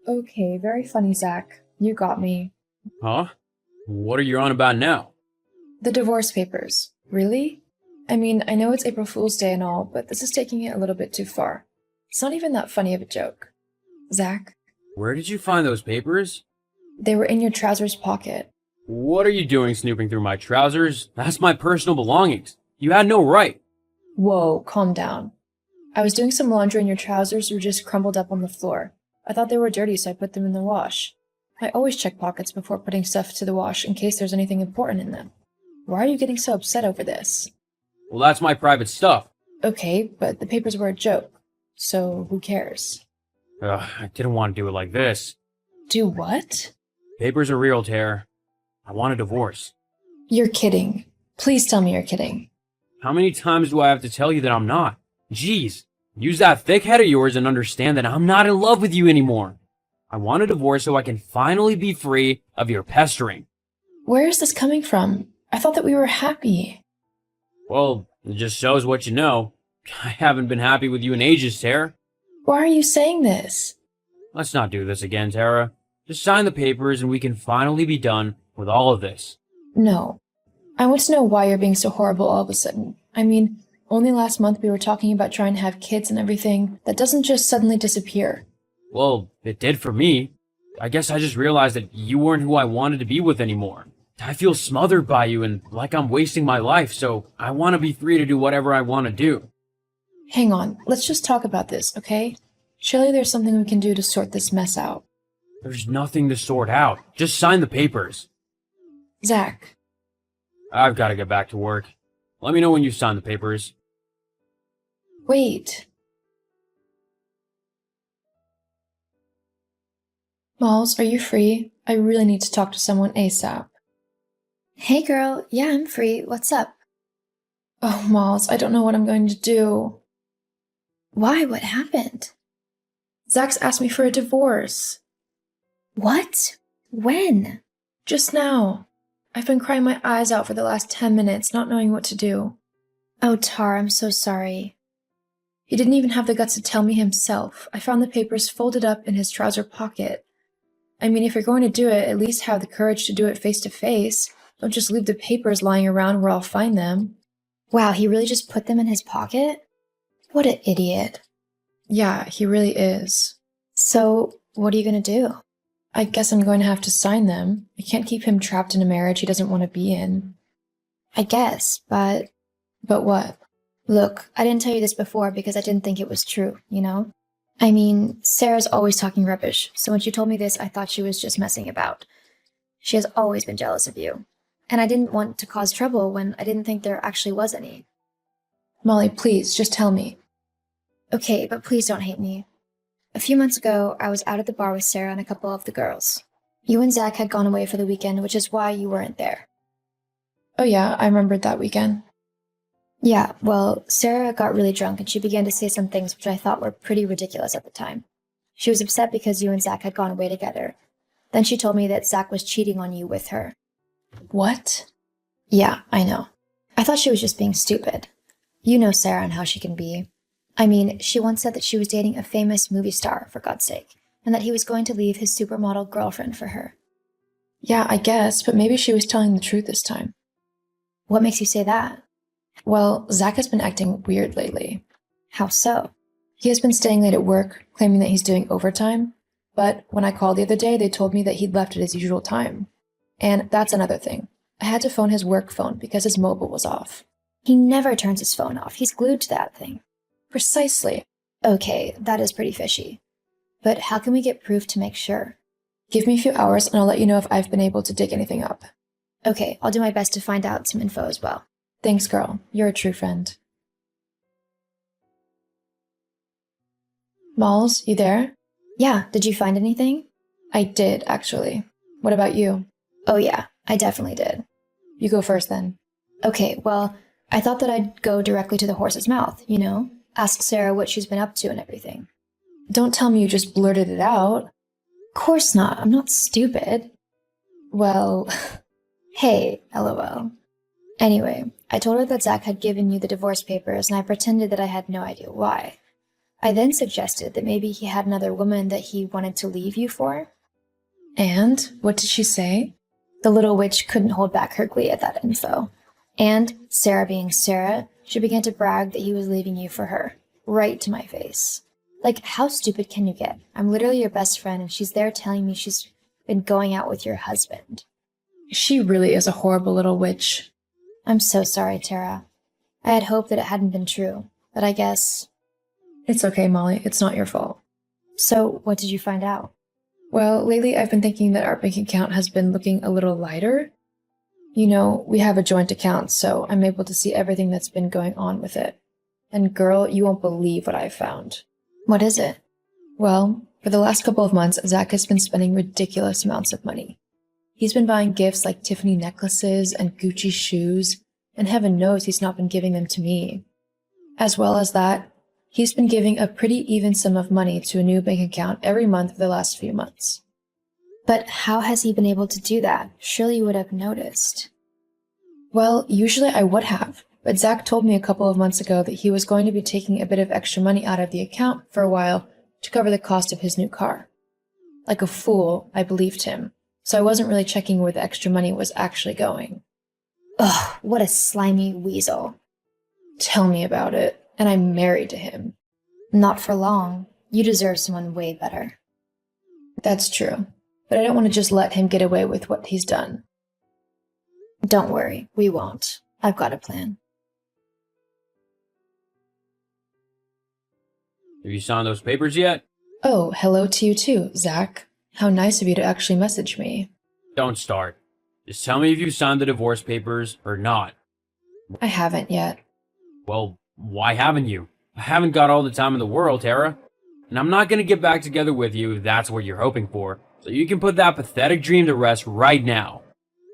Okay, very funny, Zach. You got me. Huh? What are you on about now? The divorce papers. Really? I mean, I know it's April Fool's Day and all, but this is taking it a little bit too far. It's not even that funny of a joke. Zach, Where did you find those papers? they were in your trousers pocket. What are you doing snooping through my trousers? That's my personal belongings. You had no right. Whoa, calm down. I was doing some laundry and your trousers were just crumpled up on the floor. I thought they were dirty, so I put them in the wash. I always check pockets before putting stuff to the wash in case there's anything important in them. Why are you getting so upset over this? Well, that's my private stuff. Okay, but the papers were a joke, so who cares? I didn't want to do it like this. Do what? Papers are real, Tara. I want a divorce. You're kidding. Please tell me you're kidding. How many times do I have to tell you that I'm not? Jeez, use that thick head of yours and understand that I'm not in love with you anymore. I want a divorce so I can finally be free of your pestering. Where is this coming from? I thought that we were happy. Well, it just shows what you know. I haven't been happy with you in ages, Tara. Why are you saying this? Let's not do this again, Tara. Just sign the papers and we can finally be done with all of this. No. I want to know why you're being so horrible all of a sudden. I mean, only last month we were talking about trying to have kids and everything. That doesn't just suddenly disappear. Well, it did for me. I guess I just realized that you weren't who I wanted to be with anymore. I feel smothered by you and like I'm wasting my life, so I want to be free to do whatever I want to do. Hang on, let's just talk about this, okay? Surely there's something we can do to sort this mess out. There's nothing to sort out. Just sign the papers. Zach, I've got to get back to work. Let me know when you sign the papers. wait. Malls, are you free? I really need to talk to someone ASAP. Hey girl, yeah, I'm free. What's up? Oh, Malls, I don't know what I'm going to do. Why? What happened? Zach's asked me for a divorce. What? When? Just now. I've been crying my eyes out for the last 10 minutes, not knowing what to do. Oh, Tar, I'm so sorry. He didn't even have the guts to tell me himself. I found the papers folded up in his trouser pocket. I mean, if you're going to do it, at least have the courage to do it face to face. Don't just leave the papers lying around where I'll find them. Wow, he really just put them in his pocket? What an idiot. Yeah, he really is. So, what are you gonna do? I guess I'm going to have to sign them. I can't keep him trapped in a marriage he doesn't want to be in. I guess, but But what? look, I didn't tell you this before because I didn't think it was true, you know? I mean, Sarah's always talking rubbish, so when she told me this, I thought she was just messing about. She has always been jealous of you. And I didn't want to cause trouble when I didn't think there actually was any. Molly, please, just tell me. Okay, but please don't hate me. A few months ago, I was out at the bar with Sarah and a couple of the girls. You and Zach had gone away for the weekend, which is why you weren't there. Oh yeah, I remembered that weekend. Yeah, well, Sarah got really drunk and she began to say some things which I thought were pretty ridiculous at the time. She was upset because you and Zach had gone away together. Then she told me that Zach was cheating on you with her. What? Yeah, I know. I thought she was just being stupid. You know Sarah and how she can be. I mean, she once said that she was dating a famous movie star, for God's sake, and that he was going to leave his supermodel girlfriend for her. Yeah, I guess, but maybe she was telling the truth this time. What makes you say that? Well, Zach has been acting weird lately. How so? He has been staying late at work, claiming that he's doing overtime, but when I called the other day, they told me that he'd left at his usual time. And that's another thing. I had to phone his work phone because his mobile was off. He never turns his phone off. He's glued to that thing. Precisely. Okay, that is pretty fishy. But how can we get proof to make sure? Give me a few hours and I'll let you know if I've been able to dig anything up. Okay, I'll do my best to find out some info as well. Thanks, girl. You're a true friend. Malls, you there? Yeah, did you find anything? I did, actually. What about you? Oh yeah, I definitely did. You go first then. Okay, well, I thought that I'd go directly to the horse's mouth, you know? Ask Sarah what she's been up to and everything. Don't tell me you just blurted it out. Of course not, I'm not stupid. Well, Hey, lol. Anyway, I told her that Zach had given you the divorce papers and I pretended that I had no idea why. I then suggested that maybe he had another woman that he wanted to leave you for. And what did she say? The little witch couldn't hold back her glee at that info. And, Sarah being Sarah, she began to brag that he was leaving you for her. Right to my face. Like, how stupid can you get? I'm literally your best friend, and she's there telling me she's been going out with your husband. She really is a horrible little witch. I'm so sorry, Tara. I had hoped that it hadn't been true, but I guess... It's okay, Molly. It's not your fault. So, what did you find out? Well, lately I've been thinking that our bank account has been looking a little lighter. You know, we have a joint account, so I'm able to see everything that's been going on with it. And girl, you won't believe what I've found. What is it? Well, for the last couple of months, Zach has been spending ridiculous amounts of money. He's been buying gifts like Tiffany necklaces and Gucci shoes, and heaven knows he's not been giving them to me. As well as that, he's been giving a pretty even sum of money to a new bank account every month for the last few months. But how has he been able to do that? Surely you would have noticed. Well, usually I would have, but Zach told me a couple of months ago that he was going to be taking a bit of extra money out of the account for a while to cover the cost of his new car. Like a fool, I believed him, so I wasn't really checking where the extra money was actually going. Ugh, what a slimy weasel. Tell me about it, and I'm married to him. Not for long. You deserve someone way better. That's true, but I don't want to just let him get away with what he's done. Don't worry, we won't. I've got a plan. Have you signed those papers yet? Oh, hello to you too, Zach. How nice of you to actually message me. Don't start. Just tell me if you signed the divorce papers or not. I haven't yet. Well, why haven't you? I haven't got all the time in the world, Tara. And I'm not gonna get back together with you if that's what you're hoping for. So you can put that pathetic dream to rest right now.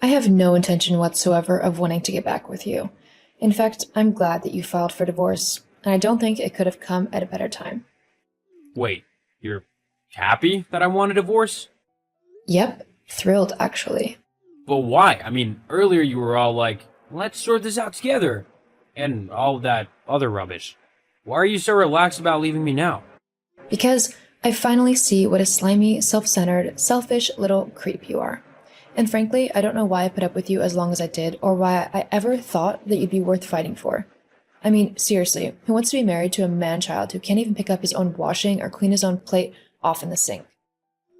I have no intention whatsoever of wanting to get back with you. In fact, I'm glad that you filed for divorce, and I don't think it could have come at a better time. Wait, you're happy that I want a divorce? Yep, thrilled actually. But why? I mean, earlier you were all like, let's sort this out together, and all that other rubbish. Why are you so relaxed about leaving me now? Because I finally see what a slimy, self-centered, selfish little creep you are. And frankly, I don't know why I put up with you as long as I did, or why I ever thought that you'd be worth fighting for. I mean, seriously, who wants to be married to a man-child who can't even pick up his own washing or clean his own plate off in the sink?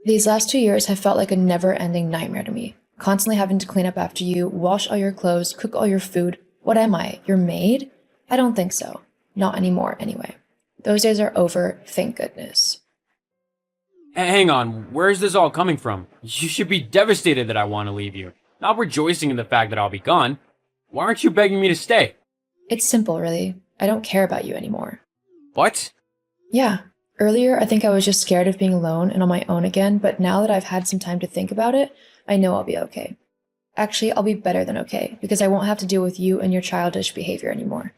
These last 2 years have felt like a never-ending nightmare to me. Constantly having to clean up after you, wash all your clothes, cook all your food. What am I, your maid? I don't think so. Not anymore, anyway. Those days are over, thank goodness. Hang on, where is this all coming from? You should be devastated that I want to leave you, not rejoicing in the fact that I'll be gone. Why aren't you begging me to stay? It's simple, really. I don't care about you anymore. What? Yeah. Earlier, I think I was just scared of being alone and on my own again, but now that I've had some time to think about it, I know I'll be okay. Actually, I'll be better than okay, because I won't have to deal with you and your childish behavior anymore.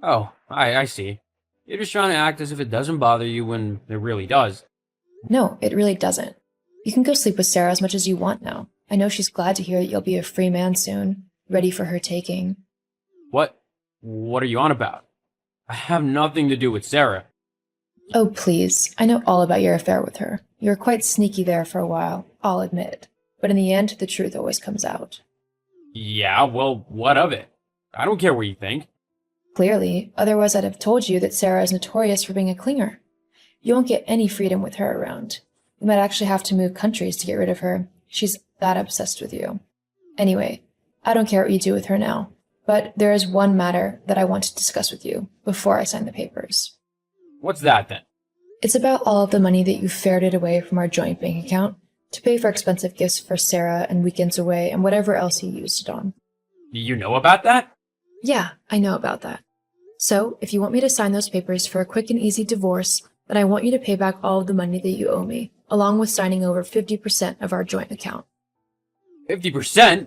Oh, I see. You're just trying to act as if it doesn't bother you when it really does. No, it really doesn't. You can go sleep with Sarah as much as you want now. I know she's glad to hear that you'll be a free man soon, ready for her taking. What? What are you on about? I have nothing to do with Sarah. Oh, please. I know all about your affair with her. You were quite sneaky there for a while, I'll admit. But in the end, the truth always comes out. Yeah, well, what of it? I don't care what you think. Clearly, otherwise I'd have told you that Sarah is notorious for being a clinger. You won't get any freedom with her around. You might actually have to move countries to get rid of her. She's that obsessed with you. Anyway, I don't care what you do with her now. But there is one matter that I want to discuss with you before I sign the papers. What's that then? It's about all of the money that you ferreted away from our joint bank account to pay for expensive gifts for Sarah and weekends away and whatever else you used it on. You know about that? Yeah, I know about that. So, if you want me to sign those papers for a quick and easy divorce, then I want you to pay back all of the money that you owe me, along with signing over 50% of our joint account. 50%?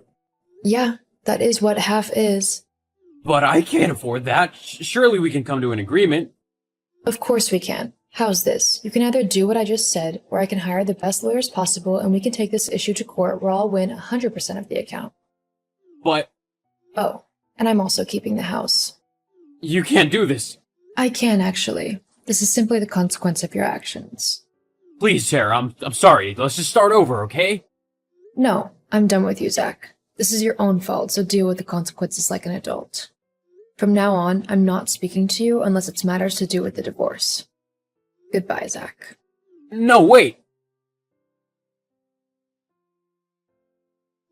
Yeah, that is what half is. But I can't afford that. Surely we can come to an agreement. Of course we can. How's this? You can either do what I just said, or I can hire the best lawyers possible and we can take this issue to court where I'll win 100% of the account. But Oh, and I'm also keeping the house. you can't do this. I can, actually. This is simply the consequence of your actions. Please, Sarah, I'm sorry. Let's just start over, okay? No, I'm done with you, Zach. This is your own fault, so deal with the consequences like an adult. From now on, I'm not speaking to you unless it's matters to do with the divorce. Goodbye, Zach. No, wait!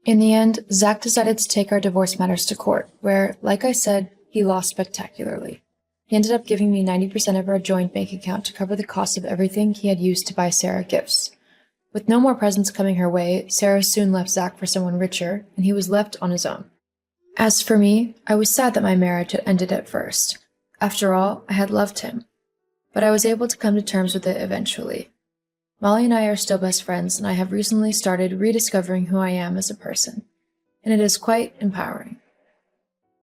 In the end, Zach decided to take our divorce matters to court, where, like I said, he lost spectacularly. He ended up giving me 90% of our joint bank account to cover the cost of everything he had used to buy Sarah gifts. With no more presents coming her way, Sarah soon left Zach for someone richer, and he was left on his own. As for me, I was sad that my marriage had ended at first. After all, I had loved him. But I was able to come to terms with it eventually. Molly and I are still best friends, and I have recently started rediscovering who I am as a person. And it is quite empowering.